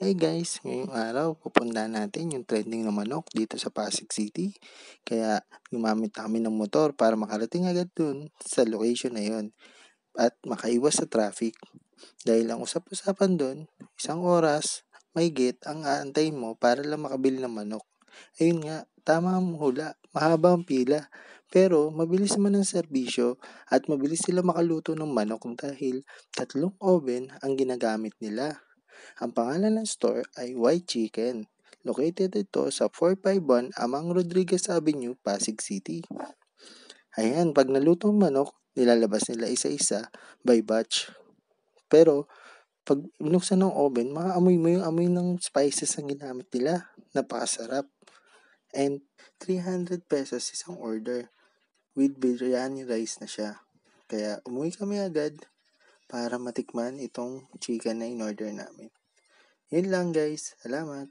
Hey guys, ngayong araw pupuntahan natin yung trending na manok dito sa Pasig City. Kaya gumamit na kami ng motor para makarating agad dun sa location na yon at makaiwas sa traffic. Dahil ang usap-usapan dun, 1 oras, mahigit ang aantayin mo para lang makabili ng manok. Ayun nga, tama ang hula, mahaba ang pila. Pero mabilis naman ang serbisyo at mabilis sila makaluto ng manok dahil 3 oven ang ginagamit nila. Ang pangalan ng store ay White Chicken. Located ito sa 451 Amang Rodriguez Avenue, Pasig City. Ayan, pag naluto ang manok, nilalabas nila isa-isa by batch. Pero pag binuksan ng oven, maaamoy mo yung amoy ng spices na ginamit nila. Napakasarap. And 300 pesos isang order with biryani rice na siya. Kaya umuwi kami agad para matikman itong chicken na in-order namin. Yun lang guys. Salamat.